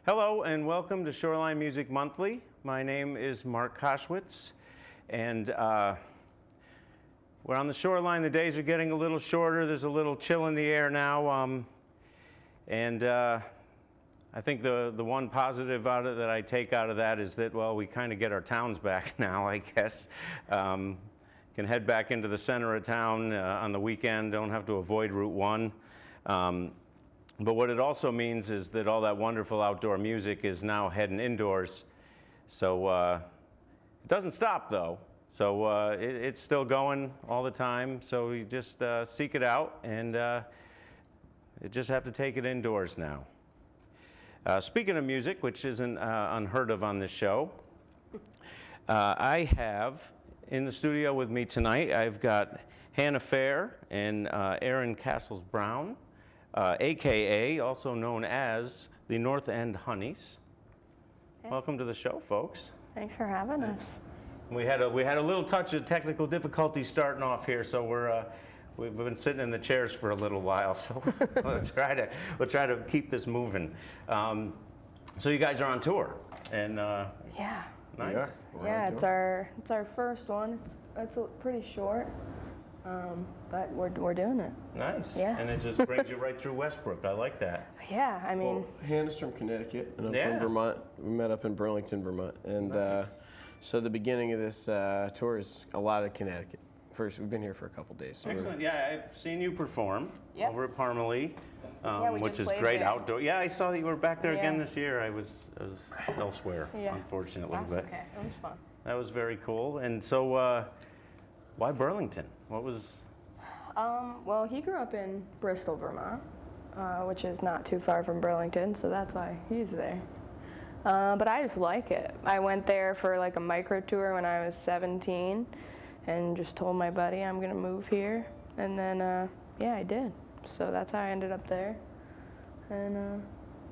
Hello and welcome to Shoreline Music Monthly. My name is Mark Koschwitz, and we're on the shoreline. The days are getting a little shorter. There's a little chill in the air now, I think the one positive that I take out of that is that, well, we kind of get our towns back now, I guess. Can head back into the center of town on the weekend, don't have to avoid Route 1. But what it also means is that all that wonderful outdoor music is now heading indoors. So it doesn't stop though. So it's still going all the time. So you just seek it out, and you just have to take it indoors now. Speaking of music, which isn't unheard of on this show, I have in the studio with me tonight, I've got Hannah Fair and Erin Cassels-Brown. AKA, also known as the North End Honeys. Hey. Welcome to the show, folks. Thanks for having us. We had a little touch of technical difficulty starting off here, so we've been sitting in the chairs for a little while, so we'll try to keep this moving. So you guys are on tour, and yeah, nice. Yeah, it's our first one. It's pretty short. But we're doing it. Nice. Yeah. And it just brings you right through Westbrook. I like that. Yeah, I mean. Well, Hannah's from Connecticut, and I'm Yeah. from Vermont. We met up in Burlington, Vermont. And Nice. so the beginning of this tour is a lot of Connecticut. First, we've been here for a couple days. So Excellent. Yeah, I've seen you perform Yep. over at Parmalee, Yeah, we which just is played great there. outdoor. Yeah, I saw that you were back there again Yeah. this year. I was elsewhere, Yeah. unfortunately, That's but okay. It was fun. that was very cool. And so, why Burlington? What was? Well, he grew up in Bristol, Vermont, which is not too far from Burlington, so that's why he's there. But I just like it. I went there for like a micro tour when I was 17, and just told my buddy I'm gonna move here, and then yeah, I did. So that's how I ended up there, and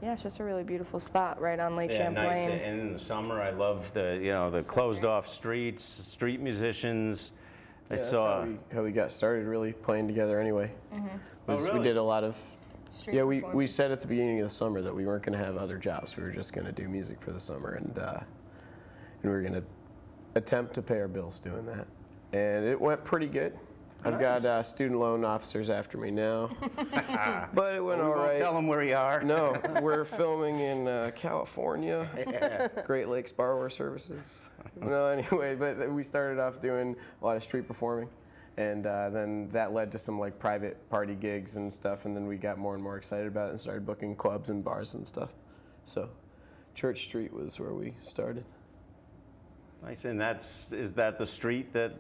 yeah, it's just a really beautiful spot right on Lake Champlain. Nice. And in the summer, I love the closed off streets, street musicians. I that's saw. how we got started really playing together anyway. Oh, really? We did a lot of, Street we performance. said at the beginning of the summer that we weren't going to have other jobs. We were just going to do music for the summer, and we were going to attempt to pay our bills doing that. And it went pretty good. I've got student loan officers after me now, but it went all We won't right. tell them where you are. No, we're filming in California, Yeah. Great Lakes Borrower Services. No, anyway, but we started off doing a lot of street performing, and then that led to some like private party gigs and stuff, and then we got more and more excited about it and started booking clubs and bars and stuff. So Church Street was where we started. Nice. And is that the street that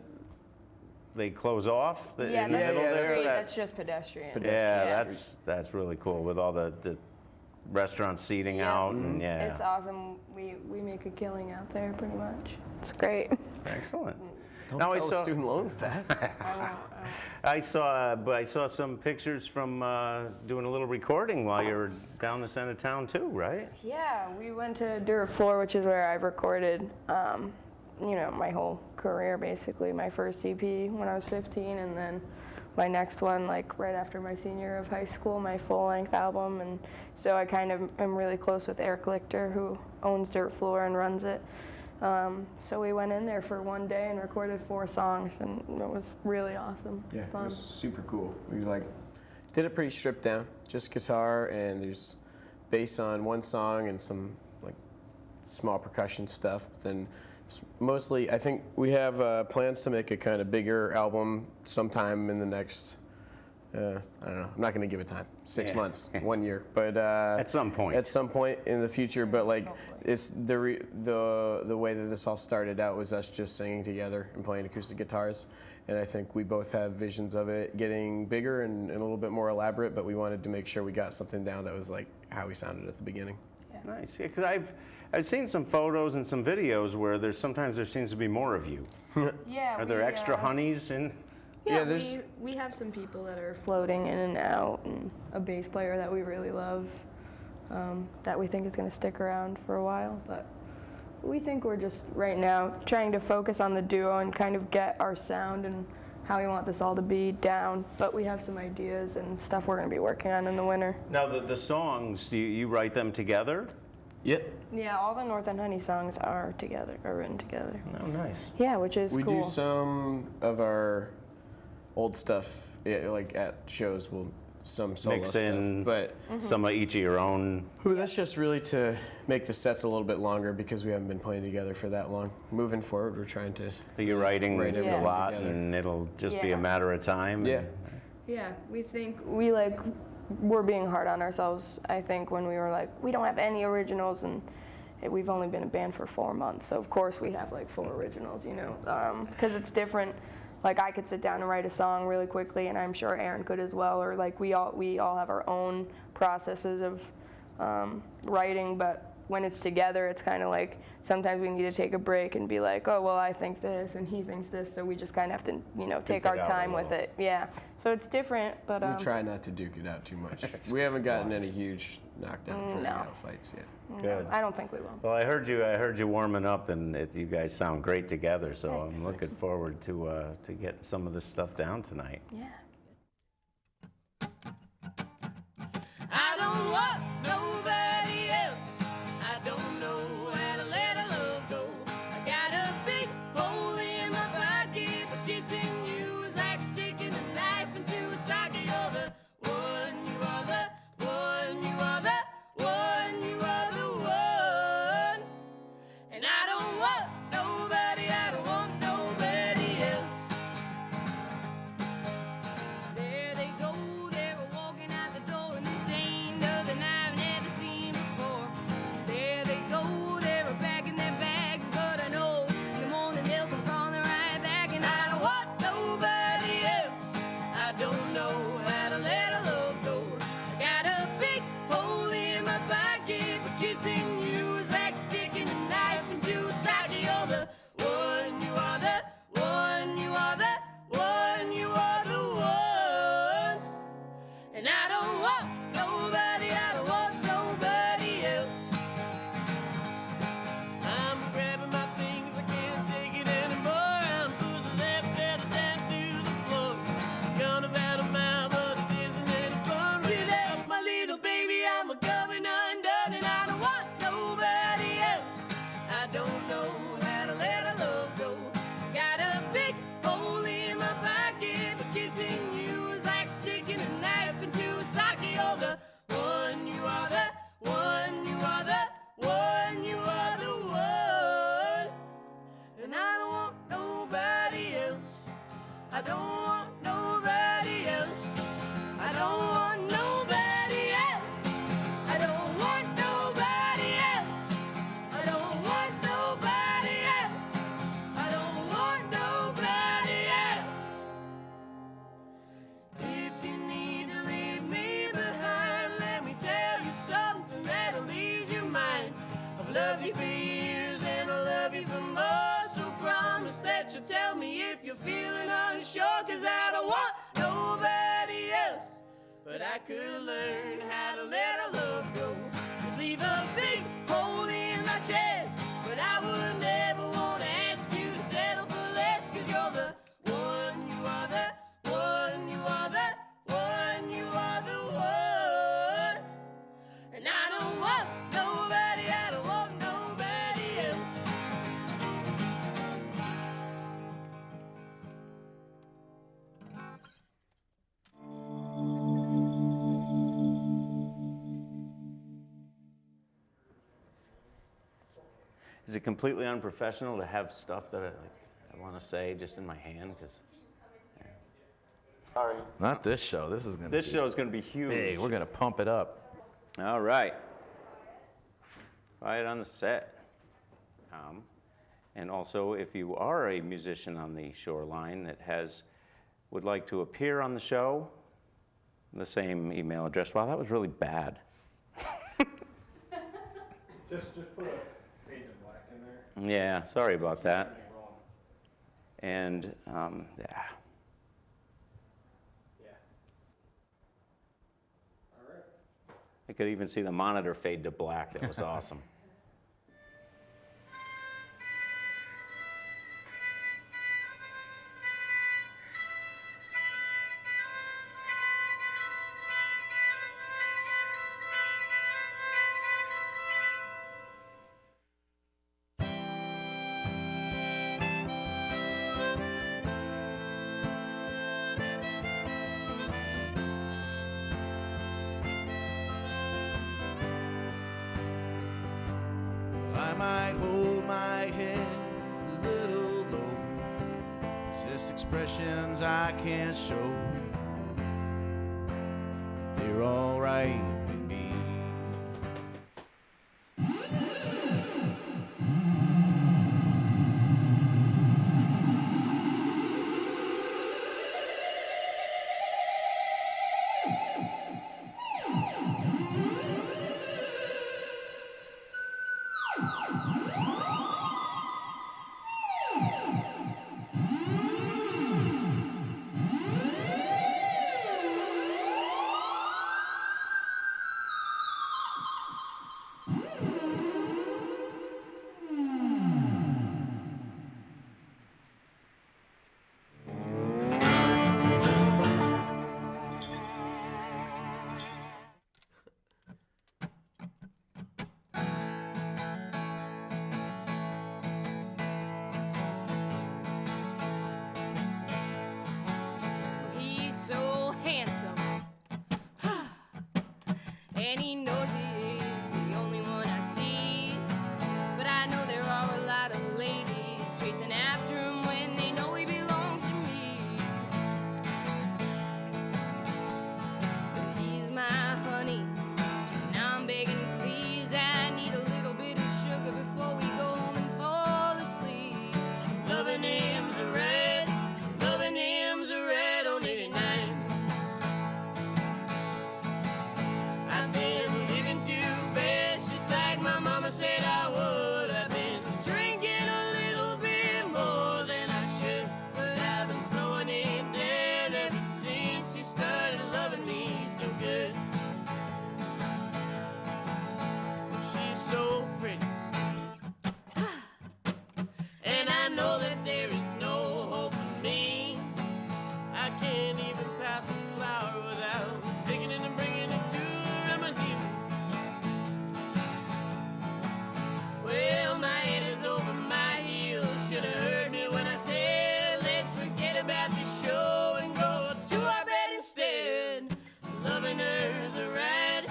they close off Yeah, in the that's, middle there? street, That- that's just pedestrian. Yeah, Yeah. that's really cool with all the restaurant seating Yeah. out, and yeah. It's awesome. We make a killing out there pretty much. It's great. Excellent. Don't Now, tell the student loans that. I saw some pictures from doing a little recording while you were down this end of town too, right? Yeah, we went to Duraflor, which is where I've recorded, my whole career basically. My first EP when I was 15, and then my next one like right after my senior year of high school, my full-length album. And so I kind of am really close with Eric Lichter, who owns Duraflor and runs it. So we went in there for one day and recorded 4 songs, and it was really awesome. Yeah, Fun. it was super cool. We did it pretty stripped down, just guitar, and there's bass on one song and some like small percussion stuff. But then mostly, I think we have plans to make a kind of bigger album sometime in the next. I don't know. I'm not going to give it time. 6 months, 1 year, but At some point. At some point in the future, but like Hopefully. it's the way that this all started out was us just singing together and playing acoustic guitars, and I think we both have visions of it getting bigger and a little bit more elaborate. But we wanted to make sure we got something down that was like how we sounded at the beginning. Nice. Yeah, because I've seen some photos and some videos where sometimes there seems to be more of you. Yeah. Are there extra honeys in? Yeah, Yeah, there's- we have some people that are floating in and out, and a bass player that we really love, that we think is going to stick around for a while. But we think we're just right now trying to focus on the duo and kind of get our sound and how we want this all to be down. But we have some ideas and stuff we're going to be working on in the winter. Now the songs, do you write them together? Yep. Yeah, all the North End Honey songs are written together. Oh, nice. Yeah, which is We cool. do some of our old stuff, like at shows, some solo Mix stuff. in But some of each of your own. that's just really to make the sets a little bit longer because we haven't been playing together for that long. Moving forward, we're trying to. You're writing Write a everything lot, together. and it'll just be Yeah. a matter of time. Yeah. Yeah, we think we're being hard on ourselves. I think when we were like, we don't have any originals, and we've only been a band for 4 months, so of course we'd have like 4 originals, you know, because it's different. Like I could sit down and write a song really quickly, and I'm sure Erin could as well. Or like we all have our own processes of writing, but when it's together, it's kind of like sometimes we need to take a break and be like, oh well, I think this and he thinks this, so we just kind of have to, you know, take Duke our it out a time with little. it. Yeah, so it's different, but We try not to duke it out too much. We haven't gotten any huge knockdown, drag out fights yet. Good. I don't think we will. Well, I heard you warming up, and you guys sound great together. So Thanks. I'm looking forward to getting some of this stuff down tonight. Yeah. I don't want nobody else. I don't know how to let a love go. I got a big hole in my pocket, but kissing you is like sticking a knife into a socket. You're the one, you are the one, you are the one, you are the one. And I don't want nobody, I don't want nobody else. There they go, they were walking out the door, and this ain't nothing I've never seen before. There they go, they were packing their bags, but I know in the morning they'll come crawling right back. And I don't want nobody else. I don't know how to let a love go. I got a big hole in my pocket, but kissing you is like sticking a knife into a socket. You're the one, you are the one, you are the one, you are the one. And I don't want nobody, I don't want nobody else. I'm grabbing my things, I can't take it anymore. I'm putting the left pedal down to the floor. Gone about a mile, but it isn't any fun. Get up, my little baby, I'm a coming undone. And I don't want nobody else. I don't know how to let a love go. Got a big hole in my pocket, but kissing you is like sticking a knife into a socket. You're the one, you are the one, you are the one, you are the one. And I don't want nobody else. I don't want nobody else. I don't want nobody else. I don't want nobody else. I don't want nobody else. I don't want nobody else. If you need to leave me behind, let me tell you something that'll ease your mind. I've loved you for years and I'll love you for more. So promise that you'll tell me if you're feeling unsure, 'cause I don't want nobody else. But I could learn how to let a love go. You'd leave a big hole in my chest, but I would never want to ask you to settle for less. 'Cause you're the one, you are the one, you are the one, you are the one. And I don't want nobody, I don't want nobody else. Is it completely unprofessional to have stuff that I want to say just in my hand? Because sorry, Not this show. This is gonna. this be show is going to be huge. big. We're gonna pump it up. All right. Quiet on the set. And also, if you are a musician on the Shoreline that would like to appear on the show, the same email address. Wow, that was really bad. Just put a fade to black in there. Yeah, sorry about that. And yeah. Yeah. All right. I could even see the monitor fade to black. That was awesome. expressions I can't show. They're all right with me. He's so handsome, and he knows he is the only one I see. But I know there are a lot of ladies chasing after him when they know he belongs to me. But he's my honey, and I'm begging, please, I need a little bit of sugar before we go home and fall asleep. Loving him's a red, loving him's a red on 89. I've been living too fast, just like my mama said I would. I've been drinking a little bit more than I should, but I've been slowing it down ever since she started loving me so good. She's so pretty, and I know that there is no hope for me. I can't even pass a flower without picking it and bringing it to her, my dear. Well, my head is over my heels. Should have heard me when I said, let's forget about the show and go to our bed instead. Loving her's a ride,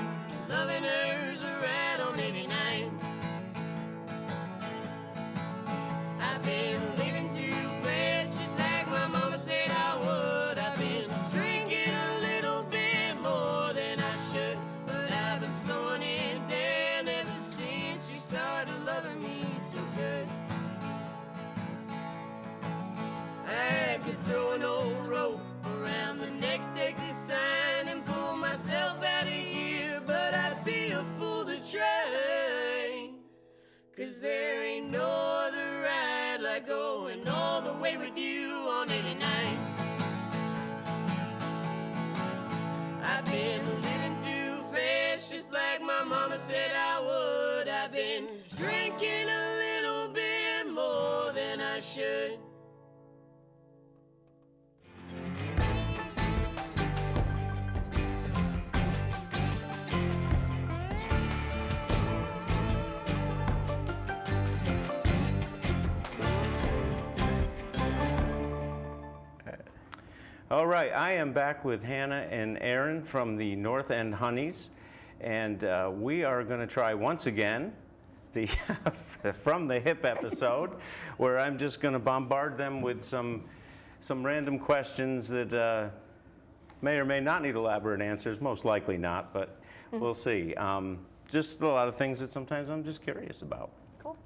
loving her's a ride on 89. I've been living too fast, just like my mama said I would. I've been drinking a little bit more than I should, but I've been slowing it down ever since she started loving me so good. I could throw an old rope around the next exit sign and pull myself out of here, but I'd be a fool to try. 'Cause there ain't no other ride like going all the way with you on 89. I've been living too fast, just like my mama said I would. I've been drinking a little bit more than I should. All right, I am back with Hannah and Erin from the North End Honeys, and we are going to try once again the From the Hip episode, where I'm just going to bombard them with some random questions that may or may not need elaborate answers, most likely not, but we'll see. Just a lot of things that sometimes I'm just curious about. Cool.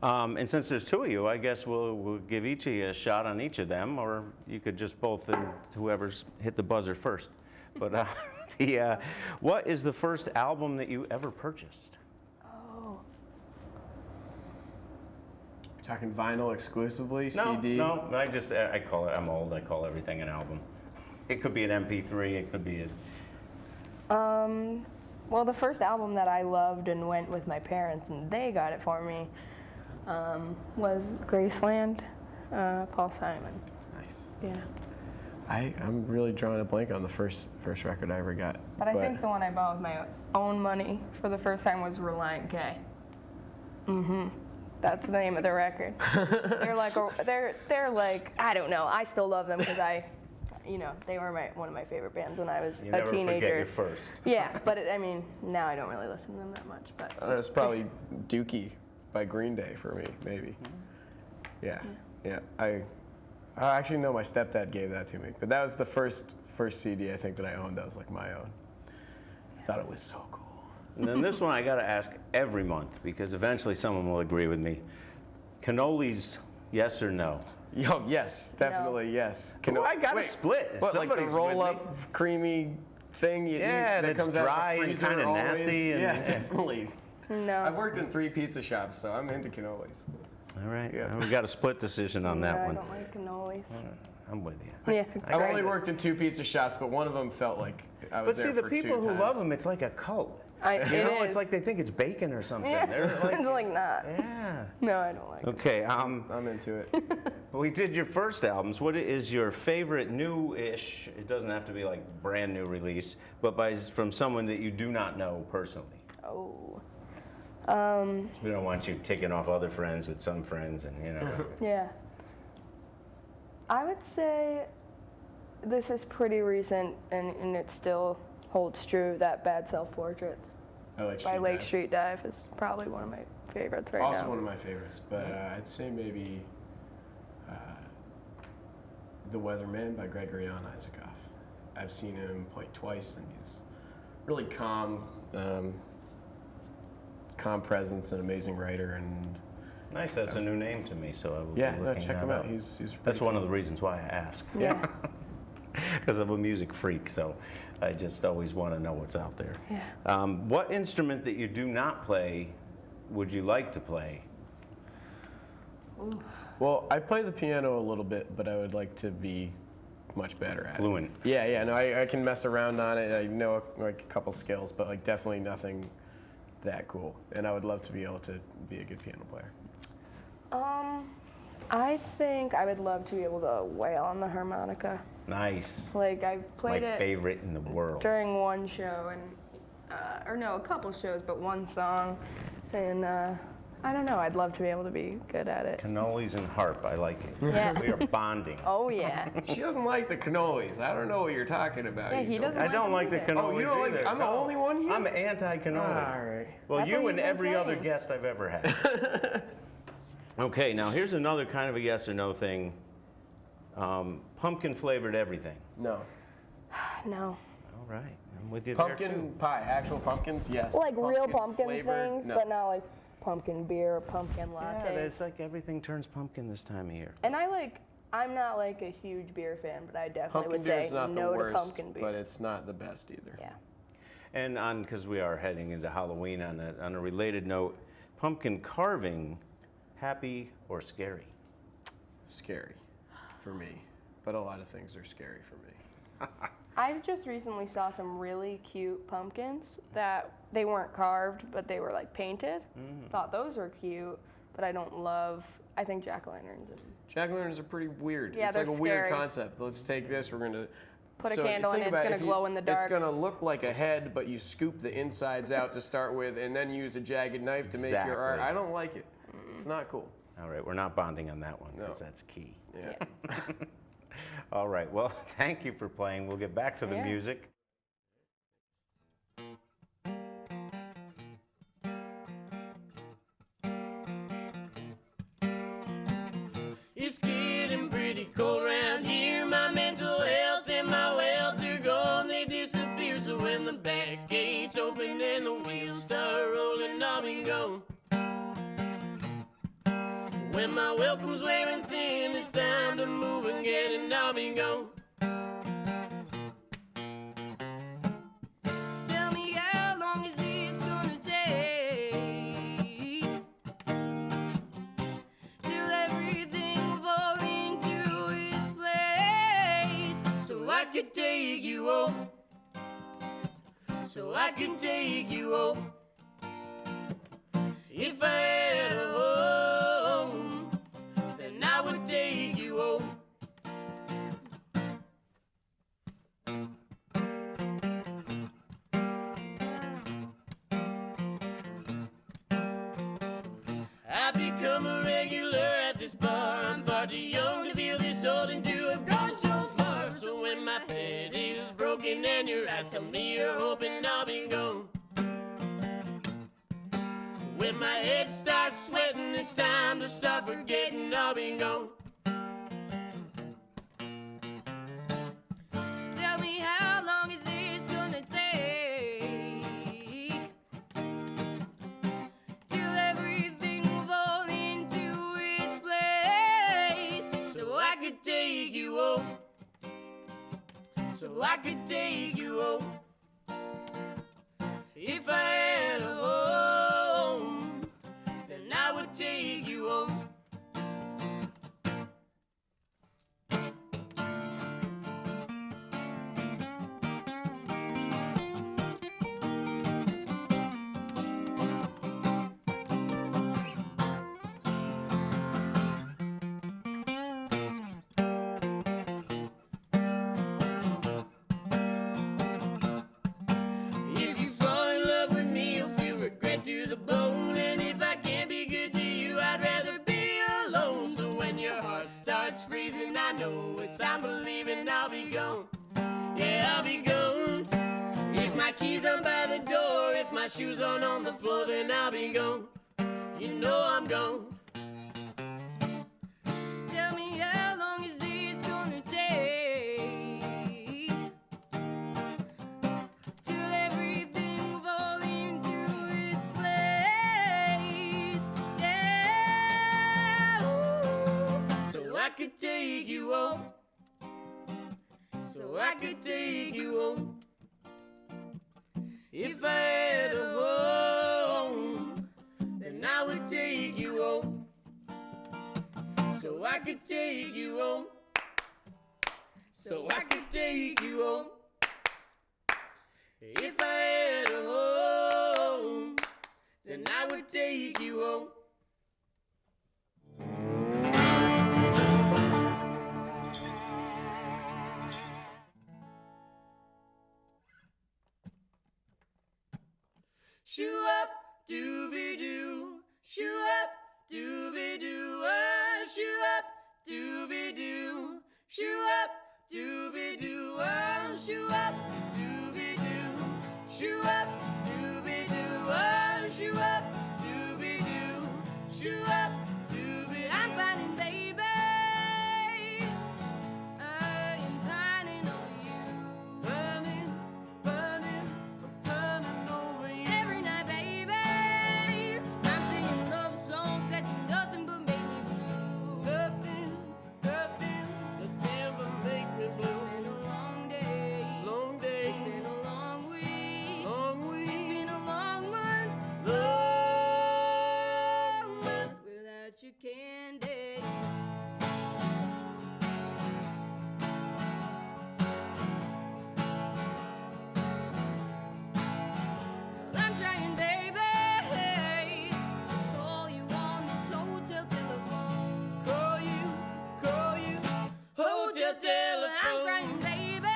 And since there's two of you, I guess we'll give each of you a shot on each of them, or you could just both, and whoever's hit the buzzer first. But what is the first album that you ever purchased? Oh, Talking vinyl exclusively, No, CD? no, I call it, I'm old, I call everything an album. It could be an MP3, it could be well, the first album that I loved and went with my parents, and they got it for me, was Graceland, Paul Simon. Nice. Yeah. I'm really drawing a blank on the first record I ever got. But I think the one I bought with my own money for the first time was Reliant K. That's the name of the record. They're like I don't know. I still love them because they were one of my favorite bands when I was you a never teenager. forget your first. Yeah, but now I don't really listen to them that much. But It's probably Dookie by Green Day for me, maybe. Yeah. Actually, no, my stepdad gave that to me. But that was the first CD I think that I owned that was like my own. I thought it was so cool. And then this one I got to ask every month because eventually someone will agree with me. Cannolis, yes or no? Yo, yes, definitely yes. Well, I got to split. What, like the Somebody's with me. roll-up, creamy thing Yeah, that that's comes out dry of the and freezer kinda always? nasty and- yeah, definitely. No. I've worked in 3 pizza shops, so I'm into cannolis. All right, Yeah. we got a split decision on that I one. don't like cannolis. I'm with you. Yeah. I've only worked in 2 pizza shops, but one of them felt like I was But see, there the for 2 people who times. love them, it's like a cult. It You know, is. it's like they think it's bacon or something. Yeah. They're like, It's like not. yeah. No, I don't like it. Okay, I'm into it. we did your first albums. What is your favorite new-ish, it doesn't have to be like brand new release, but from someone that you do not know personally? Oh. We don't want you taking off other friends with some friends and, you know. Yeah. I would say this is pretty recent and it still holds true that Bad Self-Portraits by Lake Street Dive is probably one of my favorites right Also now. one of my favorites, but I'd say maybe The Weatherman by Gregory on Isaacoff. I've seen him play twice, and he's really calm presence, an amazing writer, and Nice, that's a new name to me, so I will yeah, be no, looking check that him out. up. He's That's one of the reasons why I ask. Yeah. Because I'm a music freak, so I just always want to know what's out there. Yeah. What instrument that you do not play would you like to play? Well, I play the piano a little bit, but I would like to be much better at Fluent. it. Yeah, no, I can mess around on it. I know like a couple skills, but like definitely nothing that cool. And I would love to be able to be a good piano player. I think I would love to be able to wail on the harmonica. Nice. Like I've My played it favorite in the world. during one show and or no, a couple shows, but one song, and I don't know. I'd love to be able to be good at it. Cannolis and harp, I like it. Yeah. We are bonding. Oh yeah. She doesn't like the cannolis. I don't know what you're talking about. Yeah, You he don't- doesn't I don't like the either. cannolis Oh, you don't like either. it? I'm the only one here? I'm anti-cannoli. All right. Well, That's you what and he's been every other saying. guest I've ever had. Okay, now here's another kind of a yes or no thing. Pumpkin flavored everything. No. No. All right, I'm with you there Pumpkin too. pie, actual pumpkins, yes. Like real pumpkin flavored, things, no. but not like pumpkin beer, pumpkin lattes. Yeah, it's like everything turns pumpkin this time of year. And I'm not like a huge beer fan, but I definitely Pumpkin would beer say is not the no to worst, pumpkin beer. but it's not the best either. Yeah. And because we are heading into Halloween, on a related note, pumpkin carving, happy or scary? Scary for me, but a lot of things are scary for me. I just recently saw some really cute pumpkins that they weren't carved, but they were like painted. Thought those were cute, but I don't love. I think jack-o'-lanterns. Jack-o'-lanterns are pretty weird. Yeah, it's like a they're weird scary. concept. Let's take this. We're gonna Put a so candle in think it, it's about gonna if you- glow in the It's dark. gonna look like a head, but you scoop the insides out to start with, and then use a jagged knife to make your art. Exactly. I don't like it. It's not cool. All right, we're not bonding on that one because No. that's key. Yeah. All right, well, thank you for playing. We'll get back to the Yeah. music. It's getting pretty cold around here. My mental health and my wealth are gone. They disappear. So when the back gates open and the wheels start rolling, I'll be gone. When my welcome's wearing thin, it's time to move again, and I'll be gone. Tell me how long is this gonna take till everything will fall into its place, so I could take you home, so I can take you home. If I had a home, then I would take you home. I've become a regular at this bar. I'm far too young to feel this old and to have gone so far. So when my head is broken and your eyes tell me you're hoping I'll be gone, when my head starts sweating, it's time to start forgetting I'll be gone. I could take you home. If I had a home, then I would take you home. If you fall in love with me, you'll feel regret to the bone. And if I can't be good to you, I'd rather be alone. So when your heart starts freezing, I know it's time for leaving. I'll be gone. Yeah, I'll be gone. If my keys aren't by the door, if my shoes aren't on the floor, then I'll be gone. You know I'm gone. Tell me how long is this gonna take till everything will fall into its place? Yeah, ooh. So I could take you home. So I could take you home. If I had a home, then I would take you home. So I could take you home. So I could take you home. If I had a home, then I would take you home. Shoo up, dooby doo. Shoo up, dooby doo. Shoo up, dooby doo. Shoo up, dooby doo. Shoo up, dooby doo. Shoo up, dooby doo. Shoo up, dooby doo. Shoo up, dooby. I'm pining, baby. I am pining over you. Pining, pining, I'm pining over you. Every night, baby, I'm singing love songs that do nothing but make me blue. Nothing, nothing, nothing but make me blue. It's been a long day. Long day. It's been a long week. Long week. It's been a long month. Long month without your candy. I'm trying, baby, to call you on this hotel telephone. Call you, hotel telephone. I'm crying, baby,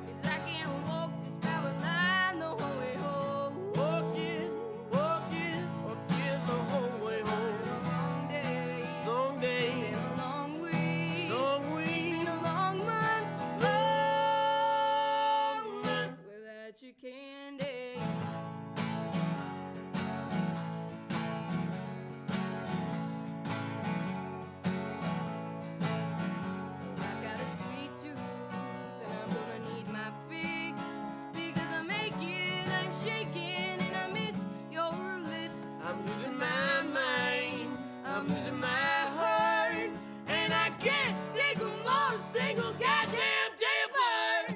'cause I can't walk this power line the whole way home. Walking, walking the whole way home. It's been a long day. Long day. It's been a long week. Long week. It's been a long month. Long month without your candy. I've got a sweet tooth and I'm gonna need my fix because I'm aching, I'm shaking, and I miss your lips. I'm losing my mind, I'm losing my heart, and I can't take one more single goddamn day apart.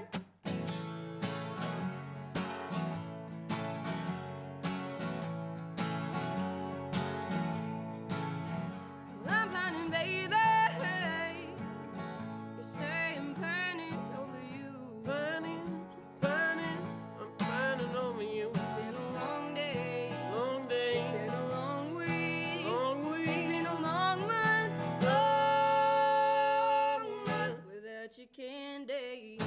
I'm pining, baby. You say I'm pining over you. Pining, pining, I'm pining over you. It's been a long day. Long day. It's been a long week. Long week. It's been a long month. Long month without your candy.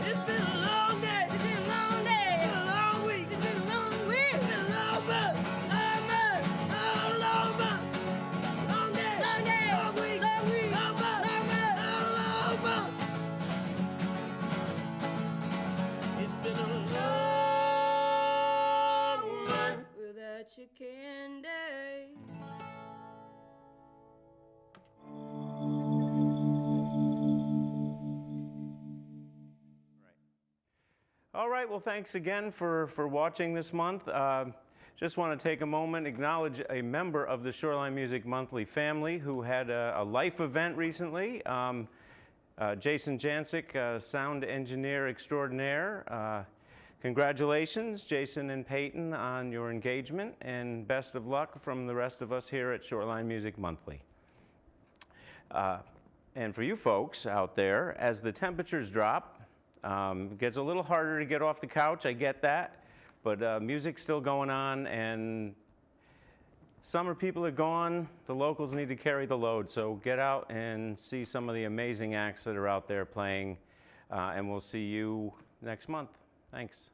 It's been a long day. It's been a long day. It's been a long week. It's been a long week. It's been a long month. Long month. Long month. Long day. Long day. Long week. Long week. Long month. Long month. Long month. It's been a long month without your candy. All right, well, thanks again for watching this month. Just want to take a moment, acknowledge a member of the Shoreline Music Monthly family who had a life event recently. Jason Jancic, sound engineer extraordinaire. Congratulations, Jason and Peyton, on your engagement, and best of luck from the rest of us here at Shoreline Music Monthly. And for you folks out there, as the temperatures drop, it gets a little harder to get off the couch, I get that, but music's still going on, and summer people are gone, the locals need to carry the load, so get out and see some of the amazing acts that are out there playing, and we'll see you next month. Thanks.